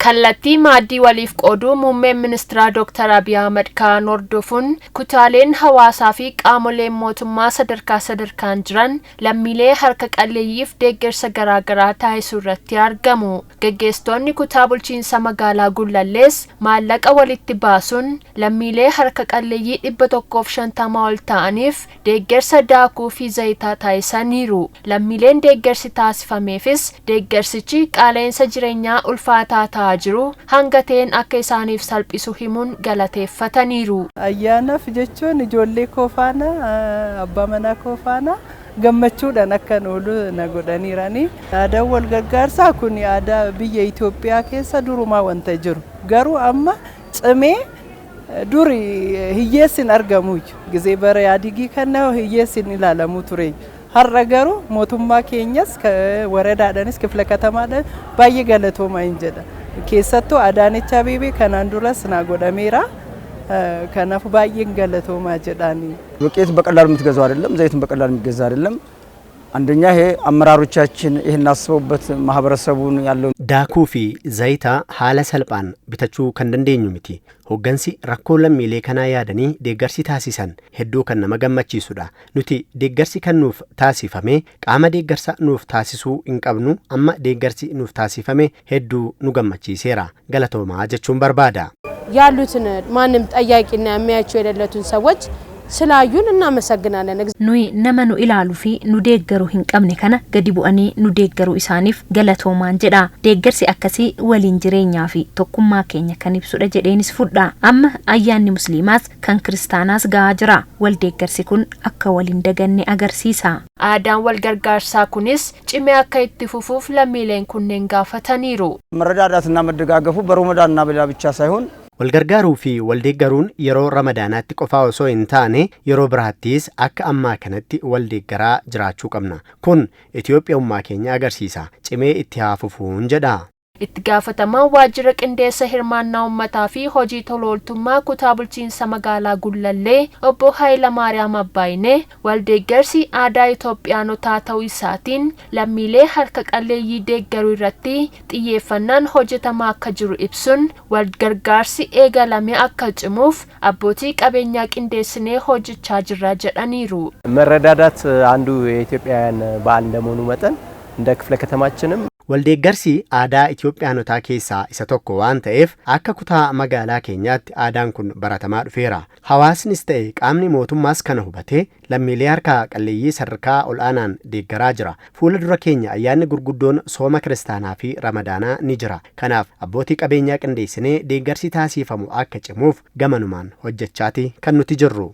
Kallattii maaddii waliif qooduu muummeen ministeera Dr. Abiy Ahmed Kaan hordofuun kutaaleen hawaasaa fi qaamoleen mootummaa sadarkaan jiran lammiilee harka qalleeyyiif deeggarsa garaagaraa taasisuu irratti argamu. Gaggeessitoonni kutaa bulchiinsa magaalaa Gullallees maallaqa walitti baasuun lammiilee harka qalleeyyii 150 ol ta'aniif deeggarsa daakuu fi zayitaa taasisaniiru. Lammiileen deeggarsi taasifameefis deeggarsichi qaala'insa jireenyaa ulfaataa jiru hanga ta'een akka isaaniif salphisu himuun galateeffataniiru. Ayyaanaaf jechuun ijoollee koo faana abbaa manaa koo faana gammachuudhaan akka oolu na godhaniirani. Aadaan wal gargaarsaa kun aadaa biyya Itoophiyaa keessa durumaa wanta jiru. Garuu amma cimee duri hiyyeessin argamu gizee bara yaadigii kana hiyyeessin ilaalamu ture. Har'a garuu mootummaa keenyas waradaadhaanis kifla katamaadhaan baay'ee galatoomaa hin jedha. Keessattuu Adaanech Abeebee kanaan duras na godhameera. Kanaaf baay'een galatoomaa jedhaani. ዱቄት በቀላሉ የምትገዛው አይደለም፣ ዘይትን በቀላሉ የሚገዛ አይደለም። አንደኛ ይሄ አመራሮቻችን ይሄን አስበውበት ማህበረሰቡን ያለው ዳኩ ፊ ዘይታ ሐለ ሰልጳን ቢተቹ ከንደንደኙ ሚቲ ሆገንሲ ረኮ ለሚሌ ከና ያደኒ ደገርሲ ታሲሰን ሄዶ ከነ መገመቺሱዳ ኑቲ ደገርሲ ከኑፍ ታሲፈሜ ቃመ ደገርሳ ኑፍ ታሲሱ እንቀብኑ አማ ደገርሲ ኑፍ ታሲፈሜ ሄዱ ኑገመቺሴራ ገለቶማ ጀቹን በርባዳ ያሉትን ማንም ጠያቂና የሚያቸው የሌለቱን ሰዎች ስላዩን እናመሰግናለን። ኑይ ነመኑ ኢላሉ ፊ ኑ ደገሩ ሂንቀምኔ ከነ ገዲቡአኒ ኑ ደገሩ ኢሳኒፍ ገለቶማን ጀዳ ደገርሲ አከሲ ወሊን ጅሬኛ ፊ ቶኩማ ኬኛ ከኒብሱደ ጀዴኒስ ፉዳ አም አያኒ ሙስሊማስ ከን ክርስቲያናስ ጋጅራ ወል ደገርሲ ኩን አከ ወሊን ደገኔ አገርሲሳ አዳን ወል ገርጋርሳ ኩንስ ጭሜ አከ ይትፉፉፍ ለሚሌን ኩነን ጋፈተኒሩ መረዳዳትና መደጋገፉ በረመዳንና በሌላ ብቻ ሳይሆን walgargaaruu fi waldeeggaruun yeroo ramadaanaatti qofaa osoo hin taane yeroo biraattis akka ammaa kanatti waldeeggaraa jiraachuu qabna. Kun Itoophiyaa keenya agarsiisa. Cimee itti haafufuun jedha. itti gaafatamaan waajjira qindeessa hirmaannaa uummataa fi hojii tolooltummaa kutaa bulchiinsa magaalaa Gullallee obbo Hayilamaariyaam Abbaayinee waldeeggarsi aadaa Itoophiyaanotaa ta'uu isaatiin lammiilee harka qalleeyyii deeggaruu irratti xiyyeeffannaan hojjetamaa akka jiru ibsuun walgargaarsi eegalame akka cimuuf abbootii qabeenyaa qindeessinee hojjechaa jirra jedhaniiru. መረዳዳት አንዱ የኢትዮጵያውያን በዓል እንደመሆኑ መጠን እንደ ክፍለ ከተማችንም waldeeggarsi aadaa Itoophiyaanotaa keessaa isa tokko waan ta'eef akka kutaa magaalaa keenyaatti aadaan kun baratamaa dhufeera. Hawaasnis ta'e qaamni mootummaas kana hubatee lammiilee harka qalleeyyii sadarkaa ol'aanaan deeggaraa jira. Fuula dura keenya ayyaanni gurguddoon sooma kiristaanaa fi ramadaanaa ni jira. Kanaaf abbootii qabeenyaa qindeessinee deeggarsi taasifamu akka cimuuf gamanumaan hojjechaati kan nuti jirru.